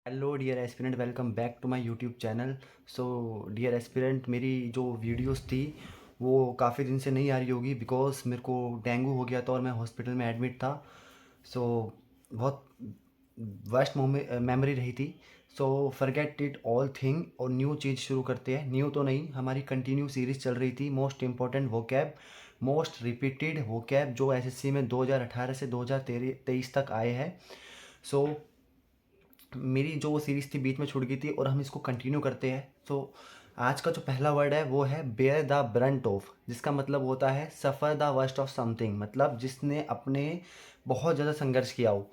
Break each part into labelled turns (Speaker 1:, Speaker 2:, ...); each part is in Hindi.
Speaker 1: Hello dear aspirant, welcome back to my YouTube channel. So dear aspirant, मेरी जो वीडियोस थी वो काफ़ी दिन से नहीं आ रही होगी बिकॉज मेरे को डेंगू हो गया था और मैं हॉस्पिटल में एडमिट था। सो बहुत वर्स्ट मेमोरी रही थी। So forget it all thing और न्यू चीज़ शुरू करते हैं। न्यू तो नहीं, हमारी कंटिन्यू सीरीज़ चल रही थी most important vocab, most repeated vocab जो एसएससी में 2018 से 2023 तक आए हैं। सो मेरी जो वो सीरीज़ थी बीच में छूट गई थी और हम इसको कंटिन्यू करते हैं। सो आज का जो पहला वर्ड है वो है बेयर द ब्रंट ऑफ, जिसका मतलब होता है सफ़र द वर्स्ट ऑफ समथिंग, मतलब जिसने अपने बहुत ज़्यादा संघर्ष किया हो।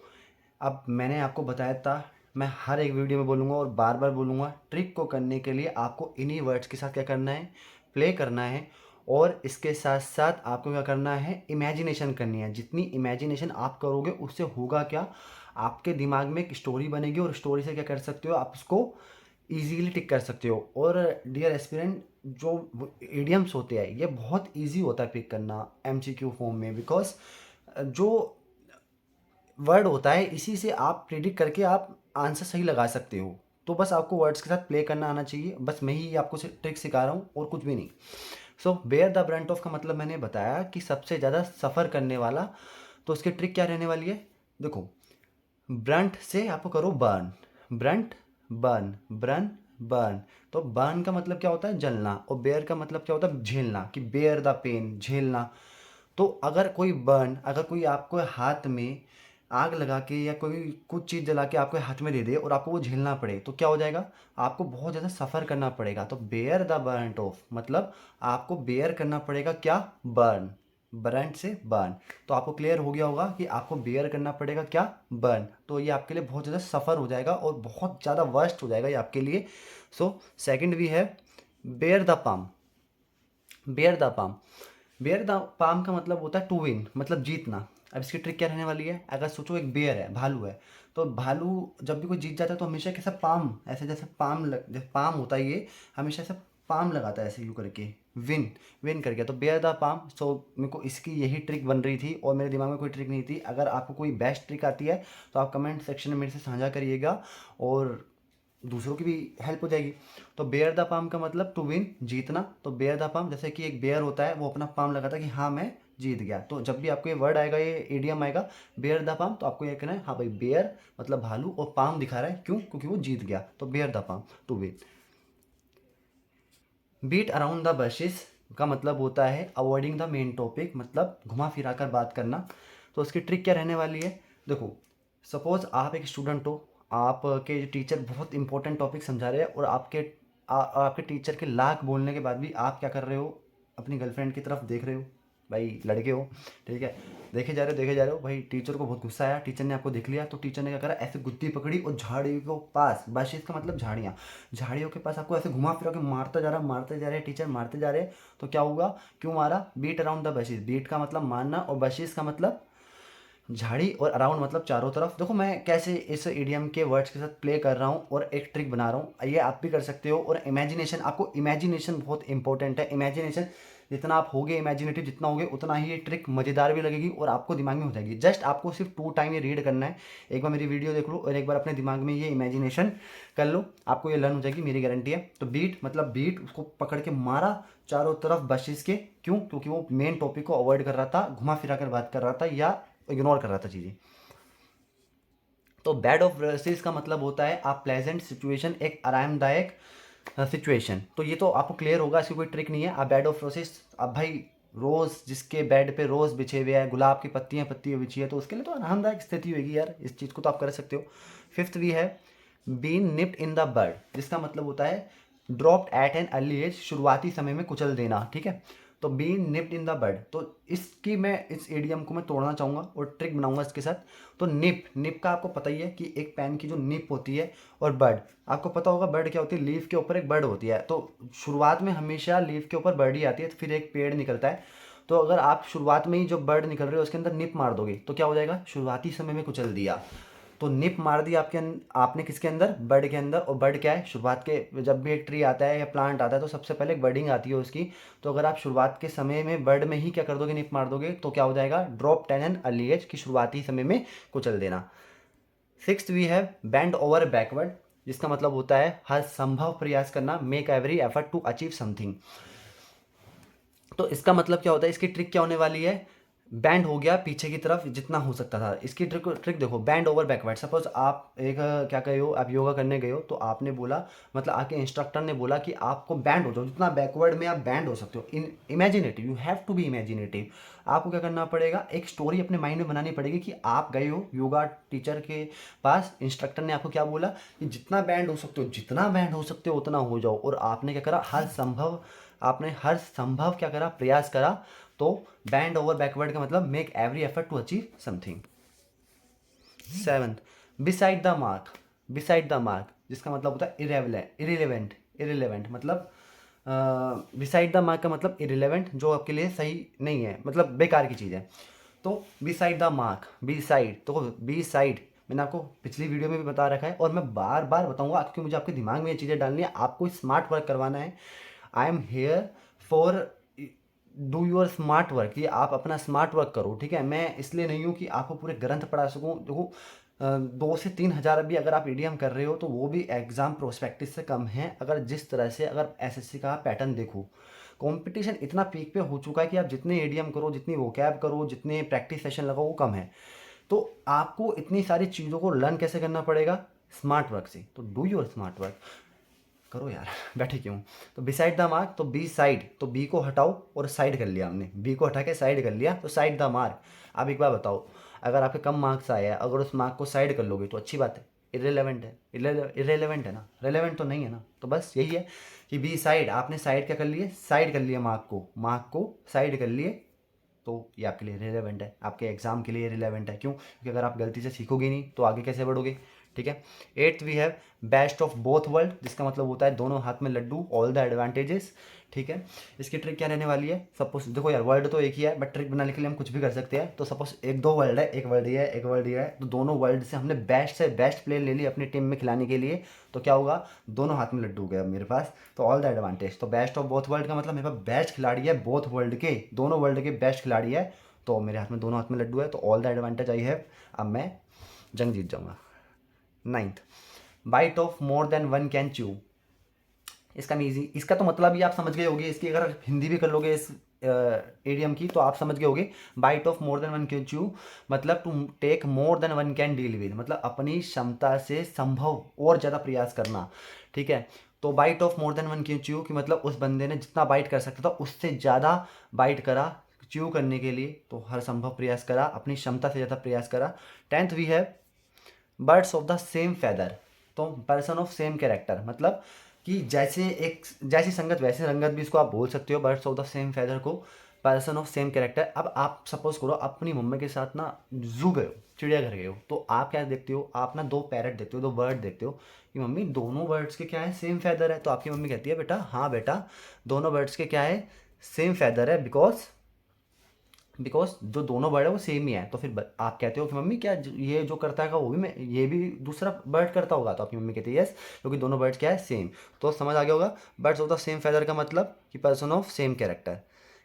Speaker 1: अब मैंने आपको बताया था, मैं हर एक वीडियो में बोलूँगा और बार बार बोलूँगा, ट्रिक को करने के लिए आपको इन्हीं वर्ड्स के साथ क्या करना है, प्ले करना है। और इसके साथ साथ आपको क्या करना है, इमेजिनेशन करनी है। जितनी इमेजिनेशन आप करोगे उससे होगा क्या, आपके दिमाग में एक स्टोरी बनेगी और स्टोरी से क्या कर सकते हो, आप उसको ईजीली टिक कर सकते हो। और डियर एस्पिरेंट, जो इडियम्स होते हैं ये बहुत ईजी होता है पिक करना एमसीक्यू फॉर्म में, बिकॉज जो वर्ड होता है इसी से आप प्रिडिक्ट करके आप आंसर सही लगा सकते हो। तो बस आपको वर्ड्स के साथ प्ले करना आना चाहिए, बस मैं ही आपको ट्रिक सिखा रहा हूँ और कुछ भी नहीं। सो बेयर द ब्रंट ऑफ का मतलब मैंने बताया कि सबसे ज़्यादा सफ़र करने वाला। तो उसकी ट्रिक क्या रहने वाली है, देखो, ब्रंट से आपको करो बर्न, ब्रंट बर्न, ब्रन बर्न। तो बर्न का मतलब क्या होता है, जलना, और बेयर का मतलब क्या होता है, झेलना, कि बेयर द पेन, झेलना। तो अगर कोई बर्न, अगर कोई आपको हाथ में आग लगा के या कोई कुछ चीज़ जला के आपके हाथ में दे दे और आपको वो झेलना पड़े तो क्या हो जाएगा, आपको बहुत ज़्यादा सफ़र करना पड़ेगा। तो बेयर द बर्न ऑफ मतलब आपको बेयर करना पड़ेगा क्या, बर्न, बर्न से बर्न। तो आपको क्लियर हो गया होगा कि आपको बेयर करना पड़ेगा क्या, बर्न। तो ये आपके लिए बहुत ज़्यादा सफ़र हो जाएगा और बहुत ज़्यादा वर्स्ट हो जाएगा ये आपके लिए। सो सेकंड भी है bear the palm, bear the palm. Bear the palm का मतलब होता है टू विन, मतलब जीतना। अब इसकी ट्रिक क्या रहने वाली है, अगर सोचो एक बेयर है, भालू है, तो भालू जब भी कोई जीत जाता है तो हमेशा कैसा पाम, ऐसे जैसे पाम जैसे पाम होता है ये, हमेशा ऐसे पाम लगाता है ऐसे यूँ करके, विन, विन कर गया। तो बेयर द पाम। सो मेरे को इसकी यही ट्रिक बन रही थी और मेरे दिमाग में कोई ट्रिक नहीं थी। अगर आपको कोई बेस्ट ट्रिक आती है तो आप कमेंट सेक्शन में मेरे से साझा करिएगा और दूसरों की भी हेल्प हो जाएगी। तो बेयर द पाम का मतलब टू विन, जीतना। तो बेयर द पाम, जैसे कि एक बेयर होता है वो अपना पाम लगाता है कि हाँ मैं जीत गया। तो जब भी आपको ये वर्ड आएगा, ये एडियम आएगा बेयर द पाम, तो आपको ये कहना है हाँ भाई बेयर मतलब भालू और पाम दिखा रहा है, क्यों, क्योंकि वो जीत गया। तो bear the palm, to win. Beat around the bushes का मतलब होता है अवॉइडिंग द मेन टॉपिक, मतलब घुमा फिरा कर बात करना। तो उसकी ट्रिक क्या रहने वाली है, देखो, सपोज आप एक स्टूडेंट हो, आपके टीचर बहुत इंपॉर्टेंट टॉपिक समझा रहे हैं और आपके टीचर के लाख बोलने के बाद भी आप क्या कर रहे हो, अपनी गर्लफ्रेंड की तरफ देख रहे हो। भाई लड़के हो, ठीक है, देखे जा रहे हो भाई, टीचर को बहुत गुस्सा आया, टीचर ने आपको देख लिया, तो टीचर ने क्या करा, ऐसे गुत्ती पकड़ी और झाड़ियों के पास, बाशिश का मतलब झाड़ियाँ, झाड़ियों के पास आपको ऐसे घुमा फिरा के मारता जा रहा है, मारते जा रहे हैं टीचर, मारते जा रहे हैं। तो क्या होगा, क्यों मारा, बीट अराउंड द बशीज, बीट का मतलब मारना और बशीज का मतलब झाड़ी, और अराउंड मतलब चारों तरफ। देखो मैं कैसे इस इडियम के वर्ड्स के साथ प्ले कर रहा हूँ और एक ट्रिक बना रहा हूँ, ये आप भी कर सकते हो। और इमेजिनेशन, आपको इमेजिनेशन बहुत इंपॉर्टेंट है। इमेजिनेशन जितना आप होगे, इमेजिनेटिव जितना होगे, उतना ही ये ट्रिक मज़ेदार भी लगेगी और आपको दिमाग में हो जाएगी। जस्ट आपको सिर्फ 2 टाइम ये रीड करना है, एक बार मेरी वीडियो देख लो और एक बार अपने दिमाग में ये इमेजिनेशन कर लो, आपको ये लर्न हो जाएगी, मेरी गारंटी है। तो बीट मतलब बीट, उसको पकड़ के मारा चारों तरफ बशिस के, क्यों, क्योंकि वो मेन टॉपिक को अवॉइड कर रहा था, घुमा फिरा कर बात कर रहा था या इग्नोर कर रहा था चीज़ें। तो बैड ऑफ वर्सेस का मतलब होता है आप प्लेजेंट सिचुएशन, एक आरामदायक सिचुएशन। तो ये तो आपको क्लियर होगा, इसकी कोई ट्रिक नहीं है। आप बेड ऑफ रोसेस, अब भाई रोज़ जिसके बेड पे रोज़ बिछे हुए हैं, गुलाब की पत्तियां पत्तियां बिछी है, तो उसके लिए तो आरामदायक स्थिति होगी यार, इस चीज़ को तो आप कर सकते हो। फिफ्थ भी है been nipped in the bird, जिसका मतलब होता है dropped at an early age, शुरुआती समय में कुचल देना, ठीक है। तो been nipped in the bird, तो इसकी मैं इस एडियम को मैं तोड़ना चाहूँगा और ट्रिक बनाऊंगा इसके साथ। तो निप, निप का आपको पता ही है कि एक पेन की जो निप होती है, और बर्ड, आपको पता होगा बर्ड क्या होती है, लीफ के ऊपर एक बर्ड होती है। तो शुरुआत में हमेशा लीफ के ऊपर बर्ड ही आती है, तो फिर एक पेड़ निकलता है। तो अगर आप शुरुआत में ही जो बर्ड निकल रहे हो उसके अंदर निप मार दोगे तो क्या हो जाएगा, शुरुआती समय में कुचल दिया। तो निप मार दी आपने किसके अंदर, बर्ड के अंदर। और बर्ड क्या है, शुरुआत के जब भी एक ट्री आता है या प्लांट आता है तो सबसे पहले एक बर्डिंग आती है उसकी। तो अगर आप शुरुआत के समय में बर्ड में ही क्या कर दोगे, निप मार दोगे, तो क्या हो जाएगा, dropped in an early age, की शुरुआती समय में कुचल देना। Sixth we have bend over backward, जिसका मतलब होता है हर संभव प्रयास करना, make every effort to achieve something. तो इसका मतलब क्या होता है, इसकी ट्रिक क्या होने वाली है, बैंड हो गया पीछे की तरफ जितना हो सकता था। इसकी ट्रिक ट्रिक देखो, बैंड ओवर बैकवर्ड। सपोज आप एक क्या कहे हो, आप योगा करने गए हो, तो आपने बोला, मतलब आपके इंस्ट्रक्टर ने बोला कि आपको बैंड हो जाओ, जितना बैकवर्ड में आप बैंड हो सकते हो। In imaginative, you have to be imaginative. आपको क्या करना पड़ेगा, एक स्टोरी अपने माइंड में बनानी पड़ेगी कि आप गए हो योगा टीचर के पास, इंस्ट्रक्टर ने आपको क्या बोला कि जितना बैंड हो सकते हो, जितना बैंड हो सकते हो उतना हो जाओ, और आपने क्या करा, हर संभव क्या करा, प्रयास करा। तो बैंड ओवर बैकवर्ड का मतलब make every effort to achieve something. Seventh, beside the mark. Beside the mark जिसका मतलब होता है इरेलीवेंट। इरेलीवेंट मतलब बिसाइड द मार्क का मतलब इरेलीवेंट, जो आपके लिए सही नहीं है, मतलब बेकार की चीज़ है। तो beside the mark, beside, तो बी साइड मैंने आपको पिछली वीडियो में भी बता रखा है, और मैं बार बार बताऊंगा क्योंकि मुझे आपके दिमाग में ये चीज़ें डालनी है, आपको स्मार्ट वर्क करवाना है। I am here for do your smart work, ये आप अपना स्मार्ट वर्क करो, ठीक है। मैं इसलिए नहीं हूँ कि आपको पूरे ग्रंथ पढ़ा सकूँ। देखो 2 से 3 हज़ार भी अगर आप ईडीएम कर रहे हो तो वो भी एग्जाम प्रोस्पेक्टिस से कम है। अगर जिस तरह से अगर एसएससी का पैटर्न देखो, कंपटीशन इतना पीक पे हो चुका है कि आप जितने ईडीएम करो, जितनी वोकैब करो, जितने प्रैक्टिस सेशन लगाओ, वो कम है। तो आपको इतनी सारी चीज़ों को लर्न कैसे करना पड़ेगा, स्मार्ट वर्क से। तो डू योर स्मार्ट वर्क करो यार, बैठे क्यों। तो बिसाइड द मार्क, तो बी साइड, तो बी को हटाओ और साइड कर लिया हमने, बी को हटा के साइड कर लिया, तो साइड द मार्क। अब एक बार बताओ, अगर आपके कम मार्क्स आए हैं, अगर उस मार्क को साइड कर लोगे तो अच्छी बात है, इरेलीवेंट है, इरेलीवेंट है ना, रेलेवेंट तो नहीं है ना। तो बस यही है कि बी साइड, आपने साइड क्या कर लिए, साइड कर लिया मार्क को साइड कर लिए, तो ये आपके लिए रिलेवेंट है, आपके एग्जाम के लिए रिलेवेंट है। क्यों, क्योंकि अगर आप गलती से सीखोगे नहीं तो आगे कैसे बढ़ोगे, ठीक है। Eighth we have best of both world, जिसका मतलब होता है दोनों हाथ में लड्डू, ऑल द एडवांटेजेस, ठीक है। इसकी ट्रिक क्या रहने वाली है, सपोज देखो यार, वर्ड तो एक ही है बट ट्रिक बनाने के लिए हम कुछ भी कर सकते हैं। तो सपोज एक दो वर्ड है, एक वर्ड ये है, एक वर्ड ये है, तो दोनों वर्ड से हमने बेस्ट से बेस्ट प्लेयर ले ली अपनी टीम में खिलाने के लिए। तो क्या होगा, दोनों हाथ में लड्डू हो गए अब मेरे पास, तो ऑल द एडवांटेज। तो बेस्ट ऑफ बोथ वर्ल्ड का मतलब मेरे पास बेस्ट खिलाड़ी है, बोथ वर्ल्ड के, दोनों वर्ल्ड के बेस्ट खिलाड़ी है, तो मेरे हाथ में दोनों हाथ में लड्डू है, तो all the advantage I have, अब मैं जंग जीत जाऊंगा। Ninth, bite off more than one can chew. इसका मीजी, इसका तो मतलब ही आप समझ गए होगे, इसकी अगर हिंदी भी कर लोगे इस एडियम की तो आप समझ गए होगे। Bite off more than one can chew मतलब to take more than one can deal with, मतलब अपनी क्षमता से संभव और ज़्यादा प्रयास करना, ठीक है। तो bite off more than one can chew कि मतलब उस बंदे ने जितना बाइट कर सकता था उससे ज़्यादा बाइट करा च्यू करने के लिए, तो हर संभव प्रयास करा, अपनी क्षमता से ज़्यादा प्रयास करा। टेंथ वी है birds of the same feather, तो पर्सन ऑफ सेम कैरेक्टर, मतलब कि जैसी संगत वैसे रंगत भी इसको आप बोल सकते हो, birds of the same feather को पर्सन ऑफ सेम कैरेक्टर। अब आप सपोज करो अपनी मम्मी के साथ ना जू गए हो, चिड़ियाघर गए हो, तो आप क्या देखते हो, आप ना दो पैरट देखते हो, दो बर्ड देखते हो कि मम्मी दोनों बर्ड्स के क्या है, सेम फेदर है। तो आपकी मम्मी कहती है बेटा, हाँ बेटा दोनों बर्ड्स के क्या है, सेम फेदर है, बिकॉज जो दोनों बर्ड है वो सेम ही है। तो फिर आप कहते हो कि मम्मी क्या ये जो करता है वो भी मैं, ये भी दूसरा बर्ड करता होगा, तो आपकी मम्मी कहती है यस, क्योंकि दोनों बर्ड्स क्या है, सेम। तो समझ आ गया होगा, birds of the same feather का मतलब कि person of same character.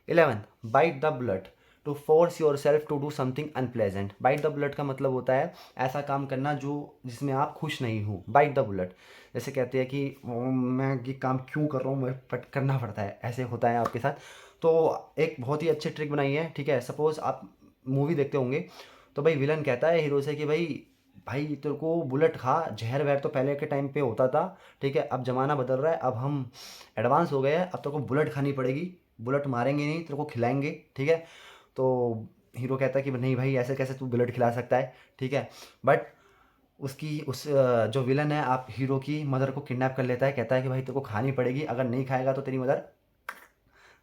Speaker 1: 11, bite the bullet, to force yourself to do something unpleasant. Bite the bullet का मतलब होता है ऐसा काम करना जो जिसमें आप खुश नहीं हो, बाइट द बुलेट। जैसे कहते हैं कि मैं ये काम क्यों कर रहा हूँ, मैं करना पड़ता है, ऐसे होता है आपके साथ। तो एक बहुत ही अच्छी ट्रिक बनाई है, ठीक है। सपोज आप मूवी देखते होंगे, तो भाई विलन कहता है हीरो से कि भाई भाई तेरे को बुलेट खा, जहर वहर तो पहले के टाइम पे होता था, ठीक है, अब ज़माना बदल रहा है, अब हम एडवांस हो गए हैं, अब तेरे को बुलेट खानी पड़ेगी, बुलेट मारेंगे नहीं, तेरे को खिलाएंगे, ठीक है। तो हीरो कहता है कि नहीं भाई ऐसे कैसे तू बुलेट खिला सकता है, ठीक है। बट जो विलन है आप हीरो की मदर को किडनैप कर लेता है, कहता है कि भाई तेरे को खानी पड़ेगी, अगर नहीं खाएगा तो तेरी मदर,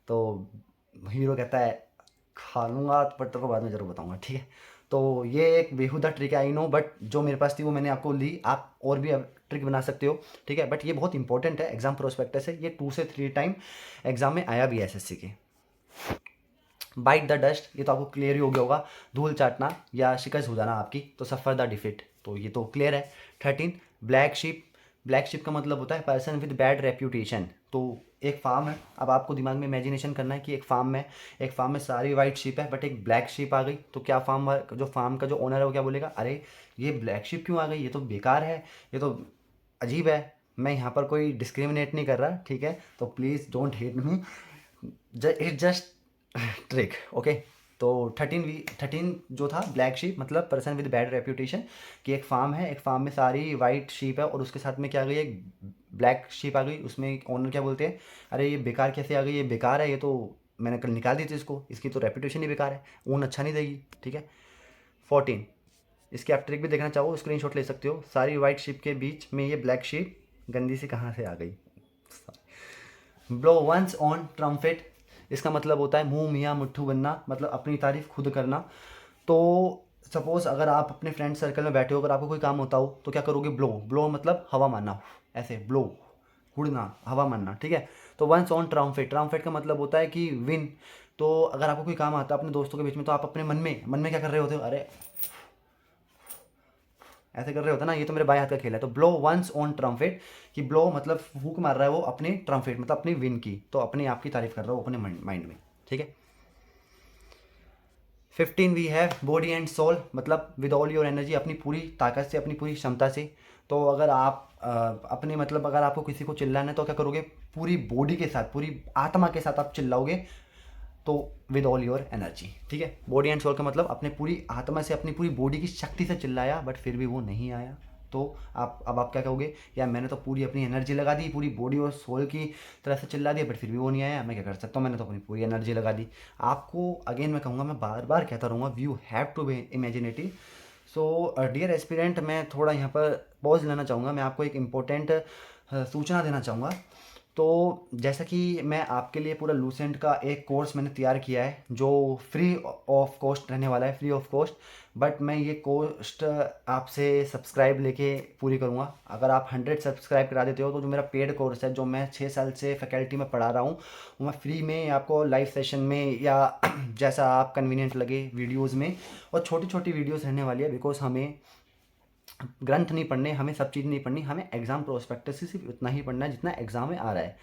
Speaker 1: तो हीरो कहता है खा लूँगा पर तेरे को बाद में ज़रूर बताऊँगा, ठीक है। तो ये एक बेहुदा ट्रिक है आई नो, बट जो मेरे पास थी वो मैंने आपको ली, आप और भी ट्रिक बना सकते हो, ठीक है। बट ये बहुत इंपॉर्टेंट है एग्जाम प्रोस्पेक्टस है, ये 2 से 3 टाइम एग्जाम में आया भी है एसएससी के। बाइट द डस्ट, ये तो आपको क्लियर ही हो गया होगा, धूल चाटना या शिकस्त हो जाना आपकी, तो सफ़र द डिफिट, तो ये तो क्लियर है। 13, ब्लैक शिप, ब्लैक शिप का मतलब होता है पर्सन विद बैड रेप्यूटेशन, तो एक फार्म है, अब आपको दिमाग में इमेजिनेशन करना है कि एक फार्म में सारी वाइट शीप है बट एक ब्लैक शीप आ गई, तो क्या फार्म का जो ओनर है वो क्या बोलेगा, अरे ये ब्लैक शीप क्यों आ गई, ये तो बेकार है, ये तो अजीब है। मैं यहाँ पर कोई डिस्क्रिमिनेट नहीं कर रहा, ठीक है, तो please don't hate me, it just trick, okay. तो 13 जो था ब्लैक शीप मतलब पर्सन विद बैड रेप्यूटेशन, कि एक फार्म है, एक फार्म में सारी वाइट शीप है और उसके साथ में क्या आ गई, एक ब्लैक शीप आ गई, उसमें ओनर क्या बोलते हैं, अरे ये बेकार कैसे आ गई, ये बेकार है, ये तो मैंने कल निकाल दी थी इसको, इसकी तो रेप्यूटेशन ही बेकार है, ऊन अच्छा नहीं देगी, ठीक है। 14, इसकी आप ट्रिक भी देखना चाहो स्क्रीनशॉट ले सकते हो, सारी वाइट शीप के बीच में ये ब्लैक शीप गंदी सी कहाँ से आ गई। ब्लो वंस ऑन ट्रम्पेट, इसका मतलब होता है मुंह मियाँ मुट्ठू बनना, मतलब अपनी तारीफ खुद करना। तो सपोज अगर आप अपने फ्रेंड सर्कल में बैठे हो, अगर आपको कोई काम होता हो तो क्या करोगे, ब्लो, ब्लो मतलब हवा मारना, ऐसे ब्लो, उड़ना, हवा मारना, ठीक है। तो वंस ऑन ट्रम्पेट, ट्रम्पेट का मतलब होता है कि विन। तो अगर आपको कोई काम आता है अपने दोस्तों के बीच में, तो आप अपने मन में क्या कर रहे होते हो, अरे ऐसे कर रहे होते ना, ये तो मेरे बाएं हाथ का खेल है। तो ब्लो वंस ऑन ट्रम्पेट, कि ब्लो मतलब फूक मार रहा है वो अपने ट्रम्पेट मतलब अपनी विन की, तो अपने आप की तारीफ कर रहा है वो अपने माइंड में, ठीक है। 15 we have body and soul, मतलब विद ऑल योर एनर्जी, अपनी पूरी ताकत से, अपनी पूरी क्षमता से। तो अगर आप अपने मतलब अगर आपको किसी को चिल्लाना है तो क्या करोगे, पूरी बॉडी के साथ, पूरी आत्मा के साथ आप चिल्लाओगे, तो विद ऑल योर एनर्जी, ठीक है। बॉडी एंड सोल का मतलब अपने पूरी आत्मा से, अपनी पूरी बॉडी की शक्ति से चिल्लाया बट फिर भी वो नहीं आया, तो आप क्या कहोगे, यार मैंने तो पूरी अपनी एनर्जी लगा दी, पूरी बॉडी और सोल की तरह से चिल्ला दिया बट फिर भी वो नहीं आया, मैं क्या कर सकता हूँ, मैंने तो अपनी पूरी एनर्जी लगा दी। आपको अगेन मैं कहूँगा, मैं बार बार कहता रहूँगा, you have to be imaginative. So dear aspirant, मैं थोड़ा यहाँ पर पॉज लेना चाहूँगा, मैं आपको एक इम्पोर्टेंट सूचना देना चाहूँगा। तो जैसा कि मैं आपके लिए पूरा लूसेंट का एक कोर्स मैंने तैयार किया है जो फ्री ऑफ कॉस्ट रहने वाला है, फ्री ऑफ कॉस्ट, बट मैं ये कॉस्ट आपसे सब्सक्राइब लेके पूरी करूँगा। अगर आप 100 सब्सक्राइब करा देते हो तो जो मेरा पेड कोर्स है, जो मैं 6 साल से फैकल्टी में पढ़ा रहा हूँ, वो मैं फ्री में आपको लाइव सेशन में या जैसा आप कन्वीनियंट लगे वीडियोज़ में, और छोटी छोटी वीडियोज़ रहने वाली है, बिकॉज हमें ग्रंथ नहीं पढ़ने, हमें सब चीज़ नहीं पढ़नी, हमें एग्जाम प्रोस्पेक्टस से सिर्फ उतना ही पढ़ना है जितना एग्जाम में आ रहा है।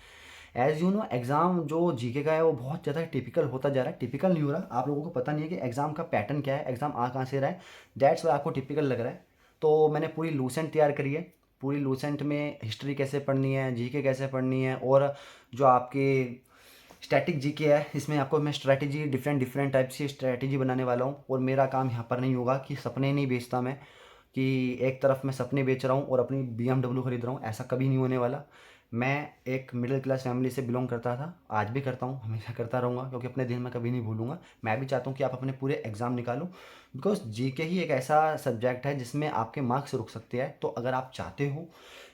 Speaker 1: एज यू नो, एग्जाम जो जीके का है वो बहुत ज़्यादा टिपिकल होता जा रहा है, टिपिकल नहीं हो रहा, आप लोगों को पता नहीं है कि एग्जाम का पैटर्न क्या है, एग्जाम आ कहाँ से रहा है, दैट्स वाई आपको टिपिकल लग रहा है। तो मैंने पूरी लूसेंट तैयार करी है, पूरी लूसेंट में हिस्ट्री कैसे पढ़नी है, जीके कैसे पढ़नी है, और जो आपके स्टैटिक जीके है, इसमें आपको मैं स्ट्रैटेजी, डिफरेंट डिफरेंट टाइप की स्ट्रैटेजी बनाने वाला हूँ। और मेरा काम यहाँ पर नहीं होगा कि सपने नहीं बेचता मैं, कि एक तरफ मैं सपने बेच रहा हूँ और अपनी BMW खरीद रहा हूँ, ऐसा कभी नहीं होने वाला। मैं एक मिडिल क्लास फैमिली से बिलोंग करता था, आज भी करता हूँ, हमेशा करता रहूँगा, क्योंकि अपने दिन में कभी नहीं भूलूंगा। मैं भी चाहता हूँ कि आप अपने पूरे एग्ज़ाम निकालो, बिकॉज जीके ही एक ऐसा सब्जेक्ट है जिसमें आपके मार्क्स रुक सकते हैं। तो अगर आप चाहते हो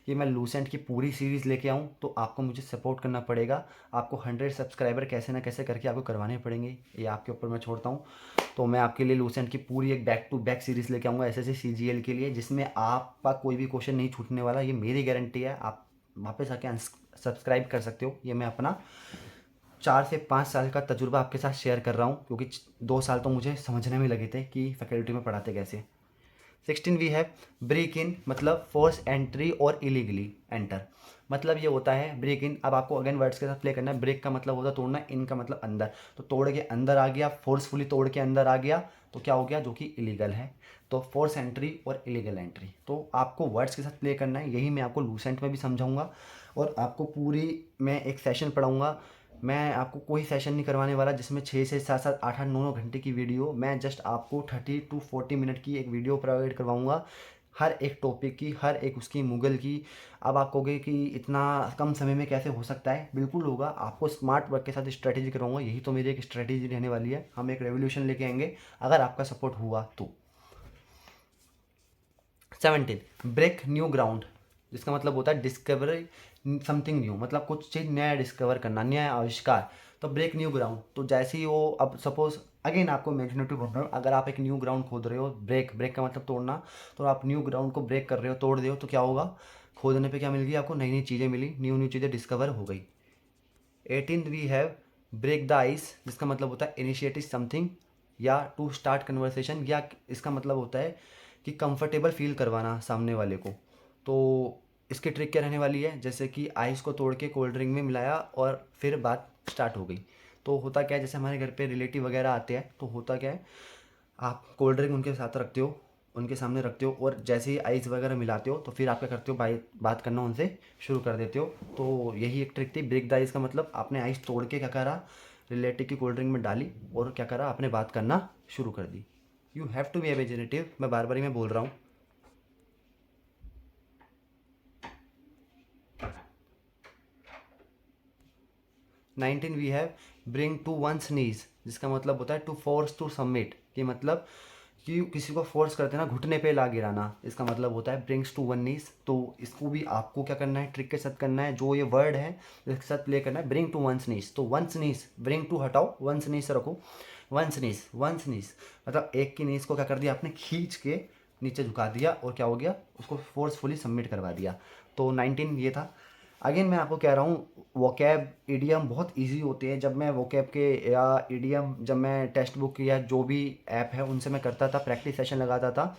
Speaker 1: कि मैं लूसेंट की पूरी सीरीज़ लेके आऊँ, तो आपको मुझे सपोर्ट करना पड़ेगा, आपको 100 सब्सक्राइबर कैसे ना कैसे करके आपको करवाने पड़ेंगे, ये आपके ऊपर मैं छोड़ता हूँ। तो मैं आपके लिए लूसेंट की पूरी एक बैक टू बैक सीरीज़ लेके आऊँगा SSC CGL के लिए, जिसमें आपका कोई भी क्वेश्चन नहीं छूटने वाला, ये मेरी गारंटी है। आप वापस आके सब्सक्राइब कर सकते हो, ये मैं अपना 4 से 5 साल का तजुर्बा आपके साथ शेयर कर रहा हूँ, क्योंकि 2 साल तो मुझे समझने में लगे थे कि फैकल्टी में पढ़ाते कैसे। 16 वी हैव ब्रेक इन, मतलब फोर्स एंट्री और इलीगली एंटर, मतलब ये होता है ब्रेक इन। अब आपको अगेन वर्ड्स के साथ प्ले करना है, ब्रेक का मतलब होता है तोड़ना, इन का मतलब अंदर, तो तोड़ के अंदर आ गया, फोर्सफुली तोड़ के अंदर आ गया, तो क्या हो गया, जो कि इलीगल है। तो फोर्स एंट्री और इलीगल एंट्री, तो आपको वर्ड्स के साथ प्ले करना है, यही मैं आपको लूसेंट में भी समझाऊंगा, और आपको पूरी मैं एक सेशन पढ़ाऊंगा। मैं आपको कोई सेशन नहीं करवाने वाला जिसमें 6 से 7 7 8 8 9 घंटे की वीडियो, मैं जस्ट आपको 30 to 40 मिनट की एक वीडियो प्रोवाइड करवाऊंगा, हर एक टॉपिक की, हर एक उसकी मुगल की। अब आप कहोगे कि इतना कम समय में कैसे हो सकता है, बिल्कुल होगा, आपको स्मार्ट वर्क के साथ स्ट्रैटेजी करवाऊंगा, यही तो मेरी एक स्ट्रैटेजी रहने वाली है, हम एक रेवोल्यूशन लेके आएंगे अगर आपका सपोर्ट हुआ तो। 17 ब्रेक न्यू ग्राउंड, जिसका मतलब होता है डिस्कवर समथिंग न्यू, मतलब कुछ चीज़ नया डिस्कवर करना, नया आविष्कार। तो ब्रेक न्यू ग्राउंड, तो जैसे ही वो, अब सपोज अगेन आपको इमेजिनेटिव बन रहा हो, अगर आप एक न्यू ग्राउंड खोद रहे हो, ब्रेक, ब्रेक का मतलब तोड़ना, तो आप न्यू ग्राउंड को ब्रेक कर रहे हो, तोड़ रहे हो, तो क्या होगा, खोदने पे क्या मिल गई आपको, नई नई चीज़ें मिली, न्यू न्यू चीज़ें डिस्कवर हो गई। 18 we have break the ice, जिसका मतलब होता है इनिशिएटिव समथिंग या टू स्टार्ट कन्वर्सेशन, या इसका मतलब होता है कि कंफर्टेबल फील करवाना सामने वाले को। तो इसकी ट्रिक क्या रहने वाली है, जैसे कि आइस को तोड़ के कोल्ड ड्रिंक में मिलाया और फिर बात स्टार्ट हो गई। तो होता क्या है, जैसे हमारे घर पे रिलेटिव वगैरह आते हैं तो होता क्या है, आप कोल्ड ड्रिंक उनके साथ रखते हो, उनके सामने रखते हो, और जैसे ही आइस वगैरह मिलाते हो तो फिर आप क्या करते हो, बात करना उनसे शुरू कर देते हो। तो यही एक ट्रिक थी ब्रेक द आइस का मतलब, आपने आइस तोड़ के क्या करा, रिलेटिव की कोल्ड ड्रिंक में डाली और क्या करा, आपने बात करना शुरू कर दी। You have to be imaginative, मैं बार बार ही मैं बोल रहा हूँ। 19 we have bring to one's knees, जिसका मतलब होता है टू फोर्स टू सबमिट, कि मतलब कि किसी को फोर्स करते ना घुटने पे ला गिराना, इसका मतलब होता है ब्रिंग्स टू वन नीज। तो इसको भी आपको क्या करना है, ट्रिक के साथ करना है, जो ये वर्ड है इसके साथ प्ले करना है, ब्रिंग टू वंस नीज। तो वंस नीज, ब्रिंग टू हटाओ, वंस नीज रखो, वंस नीज मतलब एक की नीज को क्या कर दिया आपने, खींच के नीचे झुका दिया और क्या हो गया, उसको फोर्सफुली सबमिट करवा दिया। तो 19 ये था। अगेन मैं आपको कह रहा हूँ, वोकैब इडियम बहुत इजी होते हैं। जब मैं वोकैब के या इडियम, जब मैं टेक्स्ट बुक या जो भी ऐप है उनसे मैं करता था, प्रैक्टिस सेशन लगाता था,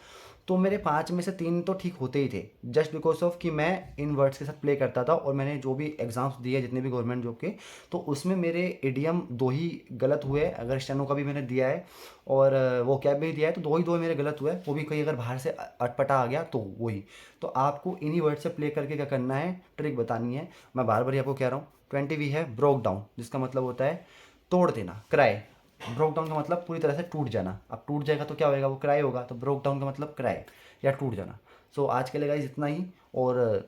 Speaker 1: तो मेरे 5 में से 3 तो ठीक होते ही थे, जस्ट बिकॉज ऑफ कि मैं इन वर्ड्स के साथ प्ले करता था। और मैंने जो भी एग्ज़ाम्स दिए जितने भी गवर्नमेंट जॉब के, तो उसमें मेरे इडियम 2 ही गलत हुए। अगर स्टेनो का भी मैंने दिया है और वो कैब भी दिया है, तो 2 ही मेरे गलत हुए, वो भी कहीं अगर बाहर से अटपटा आ गया तो वही। तो आपको इन्हीं वर्ड से प्ले करके क्या करना है, ट्रिक बतानी है। मैं बार बार ही आपको कह रहा हूँ। 20 वी है ब्रोक डाउन, जिसका मतलब होता है तोड़ देना, क्राई। ब्रोक डाउन का मतलब पूरी तरह से टूट जाना। अब टूट जाएगा तो क्या होएगा, वो क्राई होगा। तो ब्रोक डाउन का मतलब क्राई या टूट जाना। सो आज के लिए गाइस इतना ही, और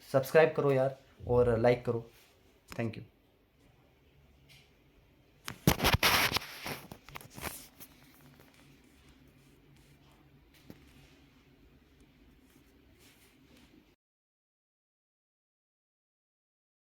Speaker 1: सब्सक्राइब करो यार और लाइक करो। Thank you.